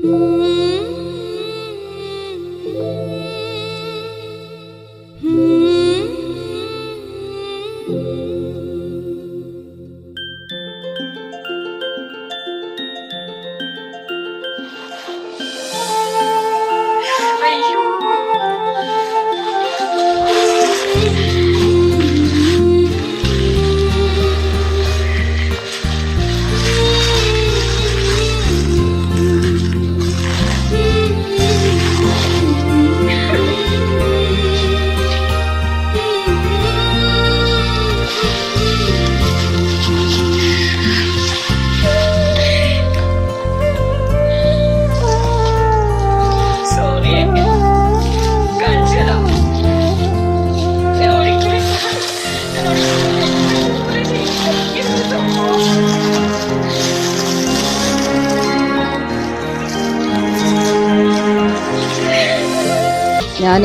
ഞാൻ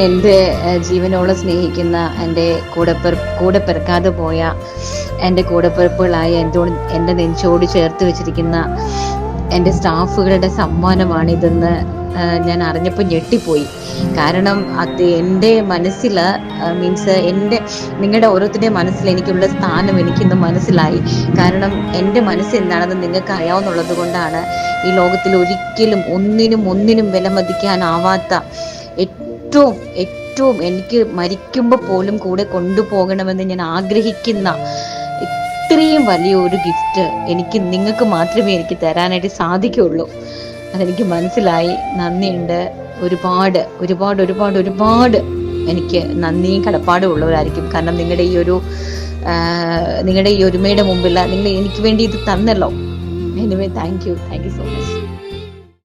എൻ്റെ ജീവനോളം സ്നേഹിക്കുന്ന എൻ്റെ കൂടെ പിറക്കാതെ പോയ എൻ്റെ കൂടെപ്പിറപ്പുകളായ എൻ്റെ നെഞ്ചോട് ചേർത്ത് വെച്ചിരിക്കുന്ന എൻ്റെ സ്റ്റാഫുകളുടെ സമ്മാനമാണിതെന്ന് ഞാൻ അറിഞ്ഞപ്പോൾ ഞെട്ടിപ്പോയി. കാരണം അത് എൻ്റെ മനസ്സിൽ നിങ്ങളുടെ ഓരോരുത്തരുടെയും മനസ്സിൽ എനിക്കുള്ള സ്ഥാനം എനിക്കിന്ന് മനസ്സിലായി. കാരണം എൻ്റെ മനസ്സ് എന്താണെന്ന് നിങ്ങൾക്ക് അറിയാവുന്നുള്ളത് കൊണ്ടാണ് ഈ ലോകത്തിൽ ഒരിക്കലും ഒന്നിനും വിലമതിക്കാനാവാത്ത ഏറ്റവും എനിക്ക് മരിക്കുമ്പോൾ പോലും കൂടെ കൊണ്ടുപോകണമെന്ന് ഞാൻ ആഗ്രഹിക്കുന്ന ഇത്രയും വലിയൊരു ഗിഫ്റ്റ് നിങ്ങൾക്ക് മാത്രമേ എനിക്ക് തരാനായിട്ട് സാധിക്കുകയുള്ളൂ. അതെനിക്ക് മനസ്സിലായി. നന്ദിയുണ്ട്. ഒരുപാട് എനിക്ക് നന്ദിയും കടപ്പാടും ഉള്ളവരായിരിക്കും. കാരണം നിങ്ങളുടെ ഈ ഒരുമയുടെ മുമ്പിൽ നിങ്ങൾ എനിക്ക് വേണ്ടി ഇത് തന്നല്ലോ. Anyway thank you so much.